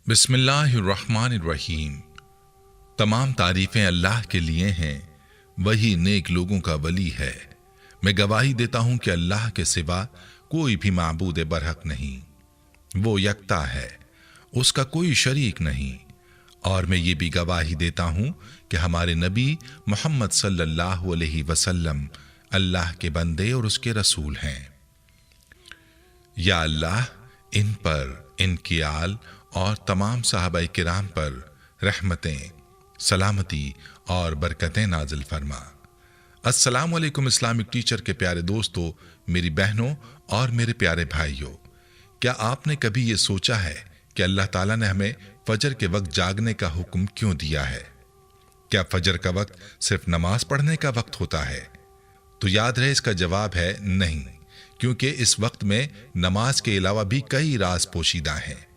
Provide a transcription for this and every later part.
बिस्मिल्लाहिर्रहमानिर्रहीम। तमाम तारीफें अल्लाह के लिए हैं, वही नेक लोगों का वली है। मैं गवाही देता हूं कि अल्लाह के सिवा कोई भी माबूद बरहक नहीं, वो यकता है, उसका कोई शरीक नहीं। और मैं ये भी गवाही देता हूं कि हमारे नबी मोहम्मद सल्लल्लाहु अलैहि वसल्लम अल्लाह के बंदे और उसके रसूल हैं। या अल्लाह इन पर, इनकी आल और तमाम सहाबाए किराम पर रहमतें, सलामती और बरकतें नाजिल फरमा। अस्सलाम वालेकुम इस्लामिक टीचर के प्यारे दोस्तों, मेरी बहनों और मेरे प्यारे भाइयों, क्या आपने कभी ये सोचा है कि अल्लाह ताला ने हमें फजर के वक्त जागने का हुक्म क्यों दिया है? क्या फजर का वक्त सिर्फ नमाज पढ़ने का वक्त होता है? तो याद रहे, इसका जवाब है नहीं, क्योंकि इस वक्त में नमाज के अलावा भी कई राज पोशीदा हैं।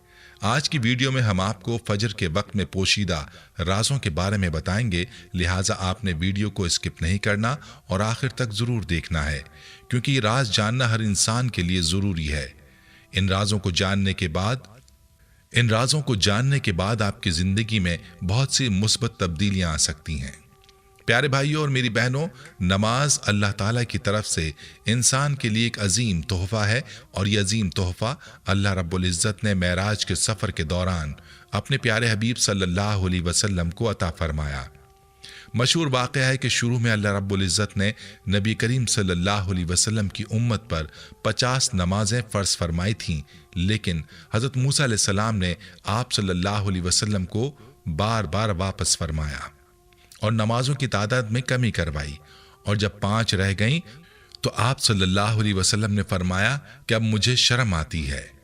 आज की वीडियो में हम आपको फजर के वक्त में पोशीदा राजों के बारे में बताएंगे, लिहाजा आपने वीडियो को स्किप नहीं करना और आखिर तक जरूर देखना है, क्योंकि ये राज जानना हर इंसान के लिए जरूरी है। इन राजों को जानने के बाद आपकी जिंदगी में बहुत सी मुस्बत तब्दीलियां आ सकती हैं। प्यारे भाइयों और मेरी बहनों, नमाज अल्लाह ताला की तरफ से इंसान के लिए एक अजीम तोहफा है, और यह अजीम तोहफा अल्लाह रब्बुल इज़्ज़त ने मेराज के सफ़र के दौरान अपने प्यारे हबीब सल्लल्लाहु अलैहि वसल्लम को अता फरमाया। मशहूर वाक़या है कि शुरू में अल्लाह रब्बुल इज़्ज़त ने नबी करीम सल्लल्लाहु अलैहि वसल्लम की उम्मत पर 50 नमाजें फ़र्ज़ फरमाई थीं, लेकिन हज़रत मूसा अलैहिस्सलाम ने आप सल्लल्लाहु अलैहि वसल्लम को बार बार वापस फरमाया और नमाजों की तादाद में कमी करवाई, और जब 5 रह गईं तो आप सल्लल्लाहु अलैहि वसल्लम ने फरमाया कि अब मुझे शर्म आती है।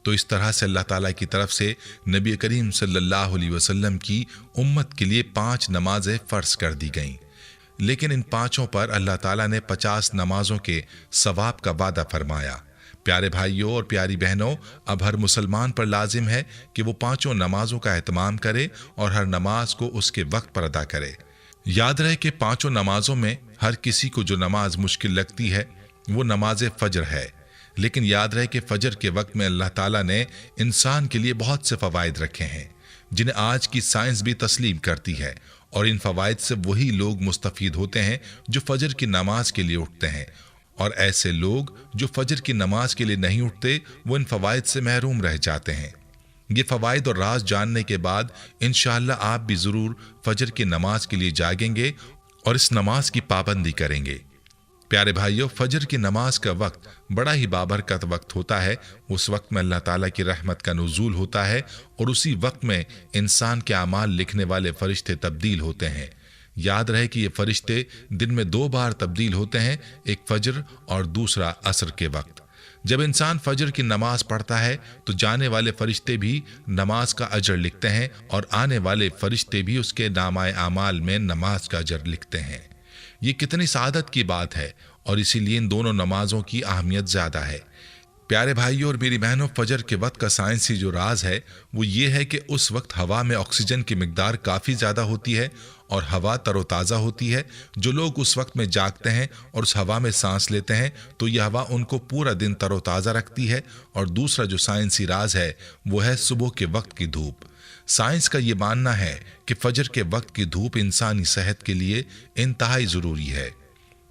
तो इस तरह से अल्लाह ताला की तरफ से नबी करीम सल्लल्लाहु अलैहि वसल्लम की उम्मत के लिए 5 नमाजें फ़र्ज कर दी गईं, लेकिन इन 5 पर अल्लाह ताला ने 50 नमाजों के सवाब का वादा फरमाया। प्यारे भाइयों और प्यारी बहनों, अब हर मुसलमान पर लाजिम है कि वो 5 नमाजों का एहतमाम करे और हर नमाज को उसके वक्त पर अदा करे। याद रहे कि 5 नमाजों में हर किसी को जो नमाज मुश्किल लगती है वो नमाज फजर है, लेकिन याद रहे कि फजर के वक्त में अल्लाह ताला ने इंसान के लिए बहुत से फ़वाइद रखे हैं, जिन्हें आज की साइंस भी तस्लीम करती है, और इन फ़वाइद से वही लोग मुस्तफ़ीद होते हैं जो फजर की नमाज के लिए उठते हैं, और ऐसे लोग जो फजर की नमाज के लिए नहीं उठते वो इन फ़वाइद से महरूम रह जाते हैं। ये फ़वाइद और राज जानने के बाद इंशाअल्लाह आप भी ज़रूर फजर की नमाज के लिए जागेंगे और इस नमाज की पाबंदी करेंगे। प्यारे भाइयों, फजर की नमाज का वक्त बड़ा ही बाबरकत वक्त होता है। उस वक्त में अल्लाह ताला की रहमत का नुज़ूल होता है, और उसी वक्त में इंसान के अमाल लिखने वाले फरिश्ते तब्दील होते हैं। याद रहे कि ये फरिश्ते दिन में 2 बार तब्दील होते हैं, एक फजर और दूसरा असर के वक्त। जब इंसान फजर की नमाज पढ़ता है तो जाने वाले फरिश्ते भी नमाज का अजर लिखते हैं, और आने वाले फरिश्ते भी उसके नामाए आमाल में नमाज का अजर लिखते हैं। ये कितनी सादत की बात है, और इसीलिए इन दोनों नमाजों की अहमियत ज़्यादा है। प्यारे भाइयों और मेरी बहनों, फजर के वक्त का साइंसी जो राज है वो ये है कि उस वक्त हवा में ऑक्सीजन की मिकदार काफ़ी ज़्यादा होती है और हवा तरोताज़ा होती है। जो लोग उस वक्त में जागते हैं और उस हवा में सांस लेते हैं तो यह हवा उनको पूरा दिन तरोताज़ा रखती है। और दूसरा जो साइंसी राज है वो है सुबह के वक्त की धूप। साइंस का ये मानना है कि फजर के वक्त की धूप इंसानी सेहत के लिए इंतहाई ज़रूरी है।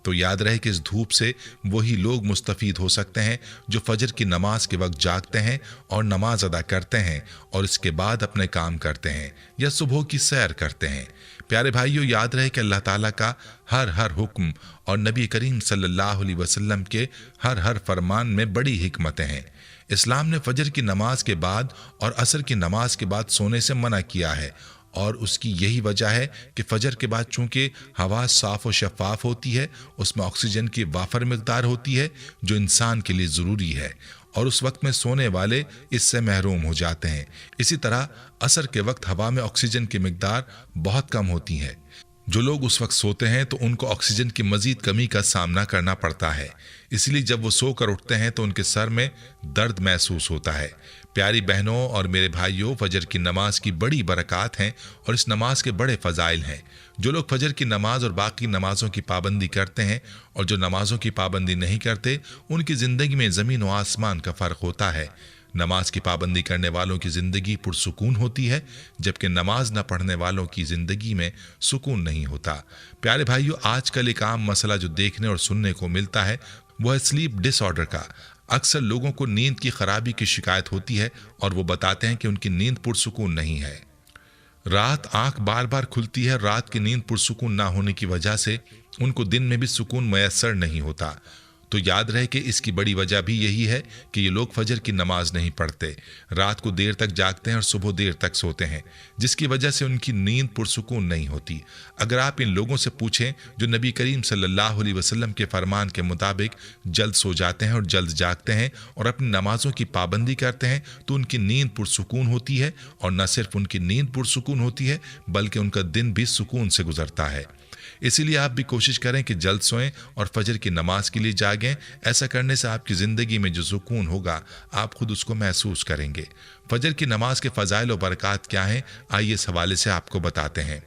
तो याद रहे कि इस धूप से वही लोग मुस्तफ़ीद हो सकते हैं जो फजर की नमाज के वक्त जागते हैं और नमाज अदा करते हैं और इसके बाद अपने काम करते हैं या सुबह की सैर करते हैं। प्यारे भाइयों, याद रहे कि अल्लाह ताला का हर हुक्म और नबी करीम सल्लल्लाहु अलैहि वसल्लम के हर फरमान में बड़ी हिकमतें हैं। इस्लाम ने फजर की नमाज के बाद और असर की नमाज के बाद सोने से मना किया है, और उसकी यही वजह है कि फजर के बाद चूंकि हवा साफ और शफाफ होती है, उसमें ऑक्सीजन की वाफर मिकदार होती है जो इंसान के लिए ज़रूरी है, और उस वक्त में सोने वाले इससे महरूम हो जाते हैं। इसी तरह असर के वक्त हवा में ऑक्सीजन की मिकदार बहुत कम होती है। जो लोग उस वक्त सोते हैं तो उनको ऑक्सीजन की मजीद कमी का सामना करना पड़ता है, इसलिए जब वो सोकर उठते हैं तो उनके सर में दर्द महसूस होता है। प्यारी बहनों और मेरे भाइयों, फजर की नमाज की बड़ी बरक़ात हैं और इस नमाज के बड़े फ़ज़ाइल हैं। जो लोग फजर की नमाज और बाकी नमाज़ों की पाबंदी करते हैं और जो नमाज़ों की पाबंदी नहीं करते, उनकी ज़िंदगी में ज़मीन व आसमान का फ़र्क होता है। नमाज की पाबंदी करने वालों की ज़िंदगी पुरसुकून होती है, जबकि नमाज न पढ़ने वालों की ज़िंदगी में सुकून नहीं होता। प्यारे भाइयों, आजकल एक आम मसला जो देखने और सुनने को मिलता है वह है स्लीप डिसऑर्डर का। अक्सर लोगों को नींद की खराबी की शिकायत होती है और वो बताते हैं कि उनकी नींद पुरसुकून नहीं है। रात आंख बार बार खुलती है। रात की नींद पुरसुकून ना होने की वजह से उनको दिन में भी सुकून मैसर नहीं होता। तो याद रहे कि इसकी बड़ी वजह भी यही है कि ये लोग फजर की नमाज नहीं पढ़ते, रात को देर तक जागते हैं और सुबह देर तक सोते हैं, जिसकी वजह से उनकी नींद पुरसुकून नहीं होती। अगर आप इन लोगों से पूछें जो नबी करीम सल्लल्लाहु अलैहि वसल्लम के फरमान के मुताबिक जल्द सो जाते हैं और जल्द जागते हैं और अपनी नमाजों की पाबंदी करते हैं, तो उनकी नींद पुरसुकून होती है। और न सिर्फ उनकी नींद पुरसुकून होती है बल्कि उनका दिन भी सुकून से गुजरता है। इसीलिए आप भी कोशिश करें कि जल्द सोएं और फजर की नमाज के लिए जागें। ऐसा करने से आपकी ज़िंदगी में जो सुकून होगा आप खुद उसको महसूस करेंगे। फजर की नमाज के फ़ज़ाइल और बरक़ात क्या हैं, आइए इस हवाले से आपको बताते हैं।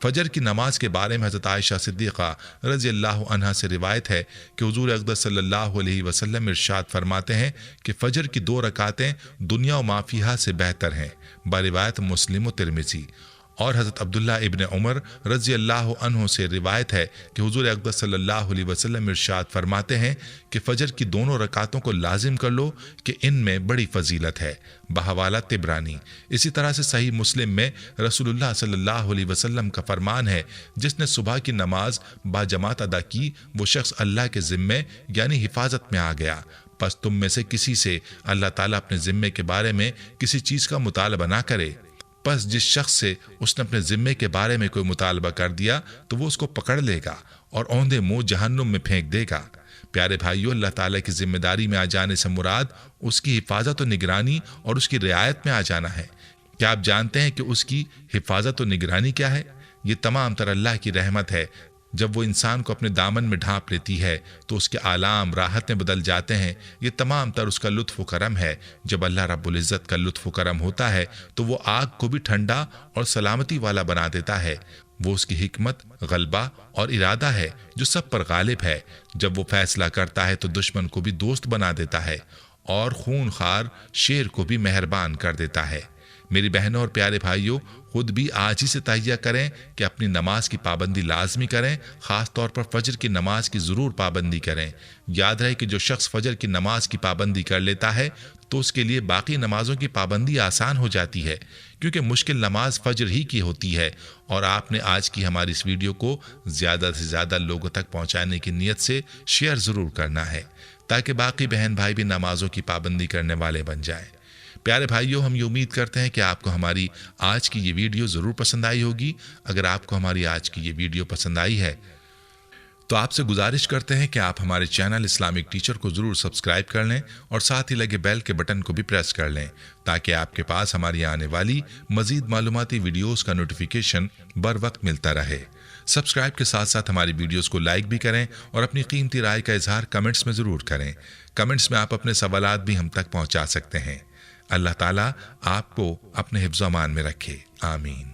फजर की नमाज के बारे में हज़रत आयशा सिद्दीक़ा रज़ी अल्लाह अन्हा से रिवायत है कि हुज़ूर अक़दस सल्लल्लाहु अलैहि वसल्लम इरशाद फरमाते हैं कि फ़जर की 2 रकातें दुनिया व माफ़िहा से बेहतर हैं, बरिवायत मुस्लिम व तिरमिज़ी। और हज़रत अब्दुल्ला इब्न उमर रज़ी अल्लाह अन्हु से रिवायत है कि हुज़ूर अक़दस सल्लल्लाहु अलैहि वसल्लम इरशाद फरमाते हैं कि फ़जर की 2 रकातों को लाजिम कर लो कि इनमें बड़ी फजीलत है, बहवाला तिब्रानी। इसी तरह से सही मुस्लिम में रसूलुल्लाह सल्लल्लाहु अलैहि वसल्लम का फरमान है, जिसने सुबह की नमाज बाजमात अदा की वो शख्स अल्लाह के ज़िम्मे यानी हिफाजत में आ गया। बस तुम में से किसी से अल्लाह ताला अपने ज़िम्मे के बारे में किसी चीज़ का मुतालबा ना करे। बस जिस शख्स से उसने अपने ज़िम्मे के बारे में कोई मुतालबा कर दिया तो वो उसको पकड़ लेगा और औंधे मुंह जहन्नुम में फेंक देगा। प्यारे भाइयों, अल्लाह ताला की जिम्मेदारी में आ जाने से मुराद उसकी हिफाजत और निगरानी और उसकी रियायत में आ जाना है। क्या आप जानते हैं कि उसकी हिफाजत और निगरानी क्या है? ये तमाम तर अल्लाह की रहमत है। जब वो इंसान को अपने दामन में ढांप लेती है तो उसके आलाम राहत में बदल जाते हैं। ये तमाम तर उसका लुत्फ़ व करम है। जब अल्लाह रब्बुल इज़्ज़त का लुत्फ़ व करम होता है तो वो आग को भी ठंडा और सलामती वाला बना देता है। वो उसकी हिकमत, गलबा और इरादा है जो सब पर गालिब है। जब वो फैसला करता है तो दुश्मन को भी दोस्त बना देता है और खूनखार शेर को भी मेहरबान कर देता है। मेरी बहनों और प्यारे भाइयों, खुद भी आज ही से तहिया करें कि अपनी नमाज की पाबंदी लाजमी करें। ख़ास तौर पर फजर की नमाज की ज़रूर पाबंदी करें। याद रहे कि जो शख्स फजर की नमाज की पाबंदी कर लेता है तो उसके लिए बाकी नमाजों की पाबंदी आसान हो जाती है, क्योंकि मुश्किल नमाज फजर ही की होती है। और आपने आज की हमारी इस वीडियो को ज़्यादा से ज़्यादा लोगों तक पहुँचाने की नीयत से शेयर ज़रूर करना है, ताकि बाकी बहन भाई भी नमाजों की पाबंदी करने वाले बन जाएं। प्यारे भाइयों, हम ये उम्मीद करते हैं कि आपको हमारी आज की ये वीडियो ज़रूर पसंद आई होगी। अगर आपको हमारी आज की ये वीडियो पसंद आई है तो आपसे गुजारिश करते हैं कि आप हमारे चैनल इस्लामिक टीचर को ज़रूर सब्सक्राइब कर लें और साथ ही लगे बेल के बटन को भी प्रेस कर लें, ताकि आपके पास हमारी आने वाली मज़ीद मालूमाती वीडियोज़ का नोटिफिकेशन बर वक्त मिलता रहे। सब्सक्राइब के साथ साथ हमारी वीडियोस को लाइक भी करें और अपनी कीमती राय का इजहार कमेंट्स में ज़रूर करें। कमेंट्स में आप अपने सवालात भी हम तक पहुँचा सकते हैं। अल्लाह ताला आपको अपने हिफ्ज़-ओ-अमान में रखे। आमीन।